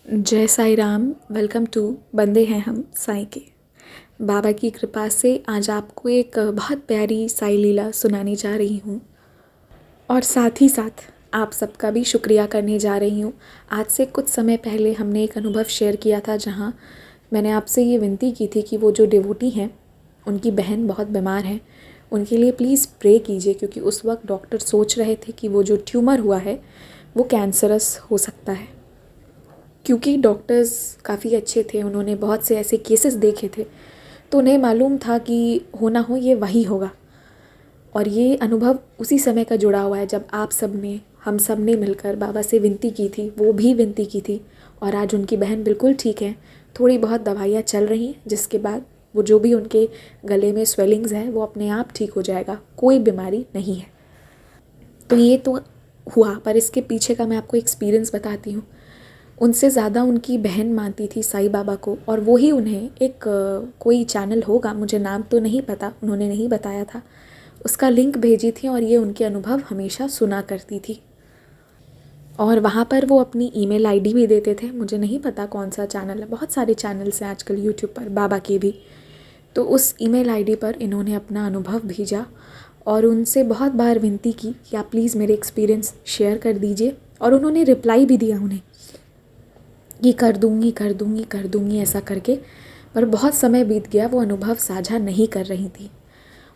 जय Sai Ram. Welcome to बंदे हैं हम साई के। बाबा की कृपा से आज आपको एक बहुत प्यारी साई लीला सुनाने जा रही हूँ और साथ ही साथ आप सबका भी शुक्रिया करने जा रही हूँ। आज से कुछ समय पहले हमने एक अनुभव शेयर किया था जहाँ मैंने आपसे ये विनती की थी कि वो जो डिवोटी हैं उनकी बहन बहुत बीमार है, उनके लिए प्लीज़ प्रे कीजिए, क्योंकि उस वक्त डॉक्टर सोच रहे थे कि वो जो ट्यूमर हुआ है वो कैंसरस हो सकता है। क्योंकि डॉक्टर्स काफ़ी अच्छे थे, उन्होंने बहुत से ऐसे केसेस देखे थे, तो उन्हें मालूम था कि हो ना हो ये वही होगा। और ये अनुभव उसी समय का जुड़ा हुआ है जब आप सब ने, हम सब ने मिलकर बाबा से विनती की थी, वो भी विनती की थी। और आज उनकी बहन बिल्कुल ठीक है, थोड़ी बहुत दवाइयाँ चल रही हैं, जिसके बाद वो जो भी उनके गले में स्वेलिंग्स हैं वो अपने आप ठीक हो जाएगा, कोई बीमारी नहीं है। तो ये तो हुआ, पर इसके पीछे का मैं आपको एक्सपीरियंस बताती हूँ। उनसे ज़्यादा उनकी बहन मानती थी साईं बाबा को, और वो ही उन्हें एक कोई चैनल होगा, मुझे नाम तो नहीं पता, उन्होंने नहीं बताया था, उसका लिंक भेजी थी और ये उनके अनुभव हमेशा सुना करती थी। और वहाँ पर वो अपनी ईमेल आईडी भी देते थे, मुझे नहीं पता कौन सा चैनल है, बहुत सारे चैनल्स हैं आजकल यूट्यूब पर बाबा के भी। तो उस ईमेल आईडी पर इन्होंने अपना अनुभव भेजा और उनसे बहुत बार विनती की कि आप प्लीज़ मेरे एक्सपीरियंस शेयर कर दीजिए। और उन्होंने रिप्लाई भी दिया उन्हें कि कर दूँगी कर दूँगी कर दूँगी ऐसा करके। पर बहुत समय बीत गया, वो अनुभव साझा नहीं कर रही थी।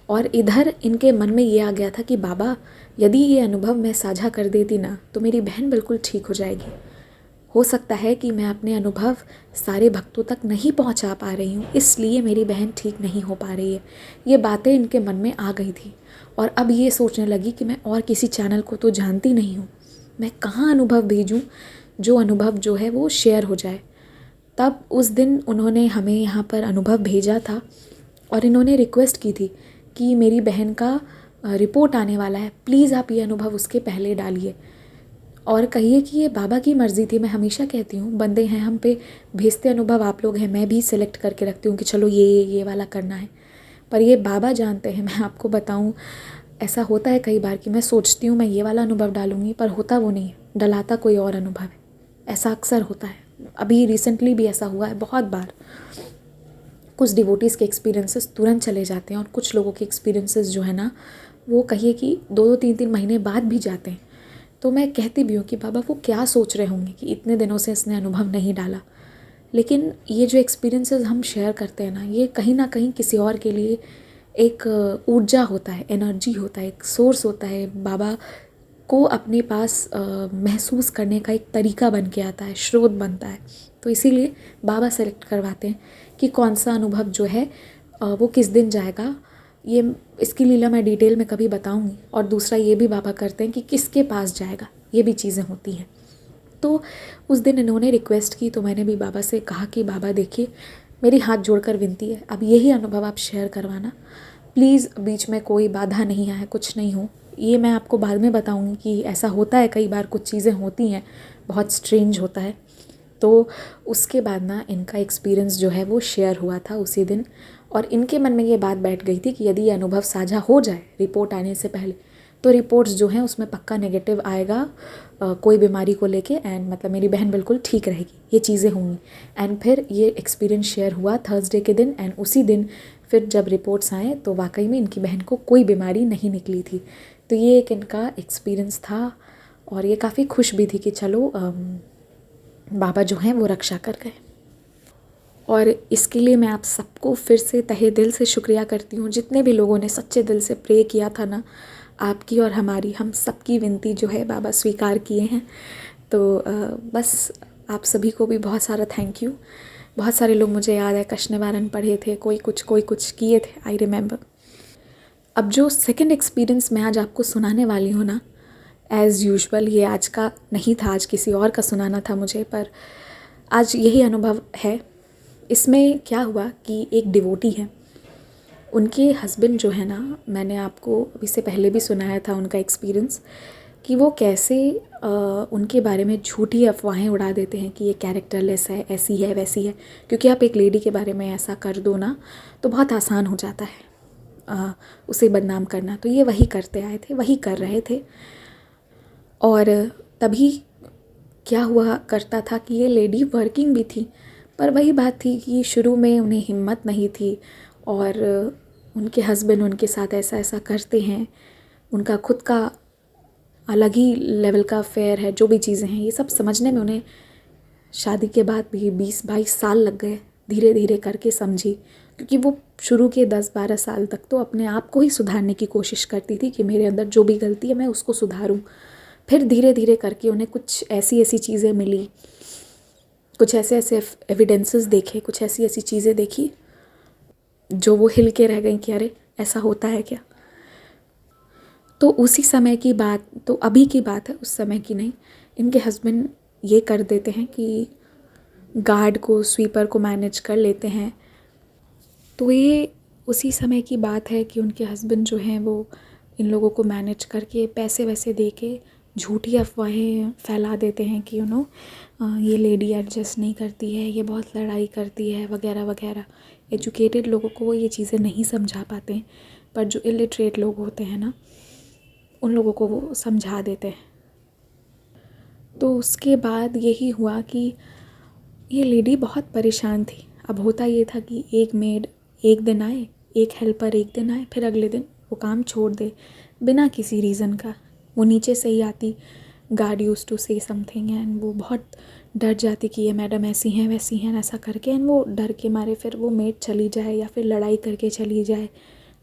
और इधर इनके मन में ये आ गया था कि बाबा, यदि ये अनुभव मैं साझा कर देती ना तो मेरी बहन बिल्कुल ठीक हो जाएगी। हो सकता है कि मैं अपने अनुभव सारे भक्तों तक नहीं पहुंचा पा रही हूँ, इसलिए मेरी बहन ठीक नहीं हो पा रही है। ये बातें इनके मन में आ गई थी। और अब ये सोचने लगी कि मैं और किसी चैनल को तो जानती नहीं हूँ, मैं कहाँ अनुभव भेजूँ जो अनुभव जो है वो शेयर हो जाए। तब उस दिन उन्होंने हमें यहाँ पर अनुभव भेजा था और इन्होंने रिक्वेस्ट की थी कि मेरी बहन का रिपोर्ट आने वाला है, प्लीज़ आप ये अनुभव उसके पहले डालिए और कहिए कि ये बाबा की मर्ज़ी थी। मैं हमेशा कहती हूँ, बंदे हैं हम पे भेजते अनुभव आप लोग हैं, मैं भी सिलेक्ट करके रखती हूँ कि चलो ये वाला करना है, पर ये बाबा जानते हैं। मैं आपको बताऊँ, ऐसा होता है कई बार कि मैं सोचती हूँ मैं ये वाला अनुभव डालूँगी, पर होता वो नहीं है, डलाता कोई और अनुभव है। ऐसा अक्सर होता है, अभी रिसेंटली भी ऐसा हुआ है बहुत बार। कुछ डिवोटीज़ के एक्सपीरियंसेस तुरंत चले जाते हैं और कुछ लोगों के एक्सपीरियंसेस जो है ना, वो कहिए कि 2-2 3-3 महीने बाद भी जाते हैं। तो मैं कहती भी हूँ कि बाबा वो क्या सोच रहे होंगे कि इतने दिनों से इसने अनुभव नहीं डाला। लेकिन ये जो एक्सपीरियंसेस हम शेयर करते हैं ना, ये कहीं ना कहीं किसी और के लिए एक ऊर्जा होता है, एनर्जी होता है, एक सोर्स होता है, बाबा को अपने पास महसूस करने का एक तरीका बन के आता है, स्रोत बनता है। तो इसीलिए बाबा सेलेक्ट करवाते हैं कि कौन सा अनुभव जो है वो किस दिन जाएगा। ये इसकी लीला मैं डिटेल में कभी बताऊंगी। और दूसरा ये भी बाबा करते हैं कि किसके पास जाएगा, ये भी चीज़ें होती हैं। तो उस दिन इन्होंने रिक्वेस्ट की, तो मैंने भी बाबा से कहा कि बाबा देखिए, मेरी हाथ जोड़कर विनती है, अब यही अनुभव आप शेयर करवाना प्लीज़, बीच में कोई बाधा नहीं आए, कुछ नहीं हो। ये मैं आपको बाद में बताऊंगी कि ऐसा होता है, कई बार कुछ चीज़ें होती हैं, बहुत स्ट्रेंज होता है। तो उसके बाद ना इनका एक्सपीरियंस जो है वो शेयर हुआ था उसी दिन। और इनके मन में ये बात बैठ गई थी कि यदि ये अनुभव साझा हो जाए रिपोर्ट आने से पहले, तो रिपोर्ट्स जो हैं उसमें पक्का नेगेटिव आएगा कोई बीमारी को लेके, एंड मतलब मेरी बहन बिल्कुल ठीक रहेगी, ये चीज़ें होंगी। एंड फिर ये एक्सपीरियंस शेयर हुआ थर्सडे के दिन, एंड उसी दिन फिर जब रिपोर्ट्स आए तो वाकई में इनकी बहन को कोई बीमारी नहीं निकली थी। तो ये एक इनका एक्सपीरियंस था और ये काफ़ी खुश भी थी कि चलो बाबा जो हैं वो रक्षा कर गए। और इसके लिए मैं आप सबको फिर से तहे दिल से शुक्रिया करती हूँ, जितने भी लोगों ने सच्चे दिल से प्रे किया था ना, आपकी और हमारी, हम सबकी विनती जो है बाबा स्वीकार किए हैं। तो बस आप सभी को भी बहुत सारा थैंक यू। बहुत सारे लोग, मुझे याद है, कष्ट निवारण पढ़े थे, कोई कुछ किए थे, आई रिमेंबर। अब जो सेकंड एक्सपीरियंस मैं आज आपको सुनाने वाली हूँ ना, एज़ यूजुअल ये आज का नहीं था, आज किसी और का सुनाना था मुझे, पर आज यही अनुभव है। इसमें क्या हुआ कि एक डिवोटी है, उनके हस्बैंड जो है ना, मैंने आपको अभी से पहले भी सुनाया था उनका एक्सपीरियंस कि वो कैसे उनके बारे में झूठी अफवाहें उड़ा देते हैं कि ये कैरेक्टरलेस है, ऐसी है वैसी है। क्योंकि आप एक लेडी के बारे में ऐसा कर दो ना तो बहुत आसान हो जाता है उसे बदनाम करना। तो ये वही करते आए थे, वही कर रहे थे। और तभी क्या हुआ करता था कि ये लेडी वर्किंग भी थी, पर वही बात थी कि शुरू में उन्हें हिम्मत नहीं थी और उनके हस्बैंड उनके साथ ऐसा ऐसा करते हैं, उनका खुद का अलग ही लेवल का अफेयर है, जो भी चीज़ें हैं ये सब समझने में उन्हें शादी के बाद भी 20-22 साल लग गए। धीरे धीरे करके समझी, क्योंकि वो शुरू के 10-12 साल तक तो अपने आप को ही सुधारने की कोशिश करती थी कि मेरे अंदर जो भी गलती है मैं उसको सुधारूं। फिर धीरे धीरे करके उन्हें कुछ ऐसी ऐसी चीज़ें मिली, कुछ ऐसे ऐसे एविडेंसेस देखे, कुछ ऐसी ऐसी चीज़ें देखी जो वो हिल के रह गई कि अरे ऐसा होता है क्या। तो उसी समय की बात, तो अभी की बात है, उस समय की नहीं। इनके हस्बैंड ये कर देते हैं कि गार्ड को, स्वीपर को मैनेज कर लेते हैं। तो ये उसी समय की बात है कि उनके हस्बैंड जो हैं वो इन लोगों को मैनेज करके पैसे वैसे दे के झूठी अफवाहें फैला देते हैं कि ये लेडी एडजस्ट नहीं करती है, ये बहुत लड़ाई करती है वगैरह वगैरह। एजुकेटेड लोगों को वो ये चीज़ें नहीं समझा पाते हैं, पर जो इलिटरेट लोग होते हैं ना, उन लोगों को वो समझा देते हैं। तो उसके बाद यही हुआ कि ये लेडी बहुत परेशान थी। अब होता ये था कि एक मेड एक दिन आए, एक हेल्पर एक दिन आए, फिर अगले दिन वो काम छोड़ दे बिना किसी रीज़न का। वो नीचे से ही आती, गार्ड यूज टू से समथिंग एंड वो बहुत डर जाती कि ये मैडम ऐसी हैं वैसी हैं ऐसा करके, एंड वो डर के मारे फिर वो मेड चली जाए या फिर लड़ाई करके चली जाए,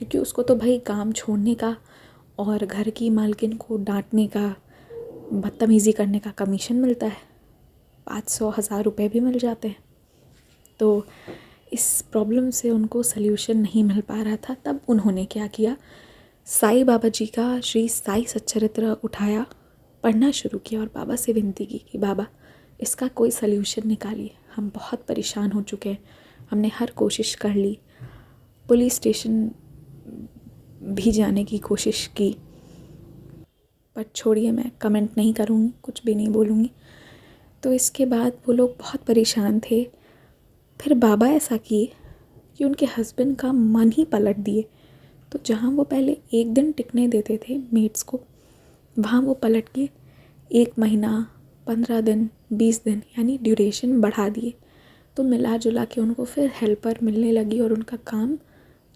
क्योंकि उसको तो भाई काम छोड़ने का और घर की मालकिन को डांटने का, बदतमीज़ी करने का कमीशन मिलता है। 500-1000 रुपये भी मिल जाते हैं। तो इस प्रॉब्लम से उनको सल्यूशन नहीं मिल पा रहा था। तब उन्होंने क्या किया, साईं बाबा जी का श्री साई सच्चरित्र उठाया, पढ़ना शुरू किया और बाबा से विनती की कि बाबा इसका कोई सल्यूशन निकालिए, हम बहुत परेशान हो चुके हैं, हमने हर कोशिश कर ली, पुलिस स्टेशन भी जाने की कोशिश की, पर छोड़िए मैं कमेंट नहीं करूँगी, कुछ भी नहीं बोलूँगी। तो इसके बाद वो लोग बहुत परेशान थे। फिर बाबा ऐसा किए कि उनके हस्बैंड का मन ही पलट दिए। तो जहाँ वो पहले एक दिन टिकने देते थे मेट्स को, वहाँ वो पलट के 1 महीना, 15 दिन, 20 दिन यानी ड्यूरेशन बढ़ा दिए। तो मिला जुला के उनको फिर हेल्पर मिलने लगी और उनका काम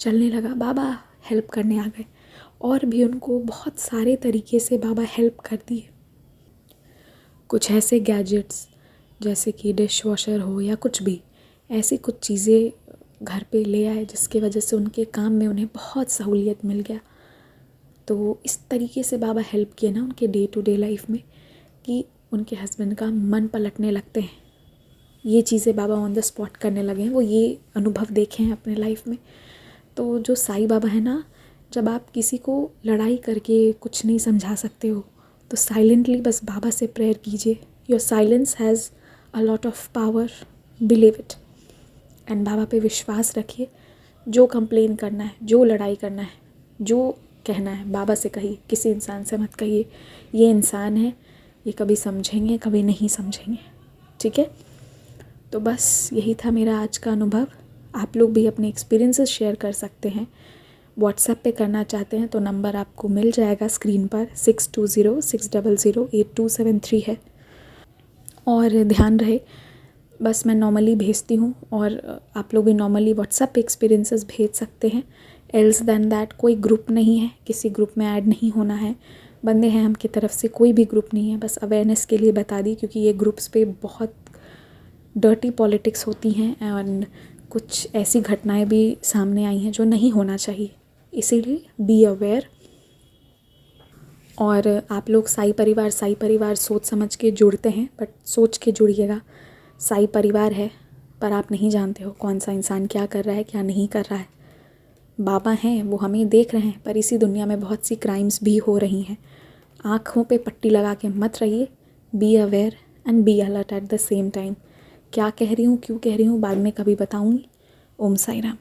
चलने लगा। बाबा हेल्प करने आ गए और भी उनको बहुत सारे तरीके से बाबा हेल्प कर दिए। कुछ ऐसे गैजेट्स जैसे कि डिश वॉशर हो या कुछ भी, ऐसी कुछ चीज़ें घर पे ले आए जिसकी वजह से उनके काम में उन्हें बहुत सहूलियत मिल गया। तो इस तरीके से बाबा हेल्प किए ना उनके डे टू डे लाइफ में कि उनके हस्बैंड का मन पलटने लगते हैं। ये चीज़ें बाबा ऑन द स्पॉट करने लगे हैं, वो ये अनुभव देखे हैं अपने लाइफ में। तो जो साईं बाबा है ना, जब आप किसी को लड़ाई करके कुछ नहीं समझा सकते हो तो साइलेंटली बस बाबा से प्रेयर कीजिए। Your silence has a lot of power, believe it. And बाबा पे विश्वास रखिए। जो कंप्लेन करना है, जो लड़ाई करना है, जो कहना है बाबा से कहिए, किसी इंसान से मत कहिए। ये इंसान है, ये कभी समझेंगे कभी नहीं समझेंगे, ठीक है। तो बस यही था मेरा आज का अनुभव। आप लोग भी अपने एक्सपीरियंसेस शेयर कर सकते हैं। व्हाट्सएप पे करना चाहते हैं तो नंबर आपको मिल जाएगा स्क्रीन पर, 6206008273 है। और ध्यान रहे, बस मैं नॉर्मली भेजती हूँ और आप लोग भी नॉर्मली व्हाट्सएप पे एक्सपीरियंसेस भेज सकते हैं। एल्स दैन दैट कोई ग्रुप नहीं है, किसी ग्रुप में ऐड नहीं होना है। बंदे हैं हम की तरफ से कोई भी ग्रुप नहीं है, बस अवेयरनेस के लिए बता दी, क्योंकि ये ग्रुप्स पे बहुत डर्टी पॉलिटिक्स होती हैं एंड कुछ ऐसी घटनाएं भी सामने आई हैं जो नहीं होना चाहिए, इसीलिए बी अवेयर। और आप लोग साई परिवार सोच समझ के जुड़ते हैं, बट सोच के जुड़िएगा। साई परिवार है पर आप नहीं जानते हो कौन सा इंसान क्या कर रहा है क्या नहीं कर रहा है। बाबा हैं, वो हमें देख रहे हैं, पर इसी दुनिया में बहुत सी क्राइम्स भी हो रही हैं। आँखों पे पट्टी लगा के मत रहिए, be aware and be alert at the same time. क्या कह रही हूँ, क्यों कह रही हूँ, बाद में कभी बताऊँगी। ओम साई राम।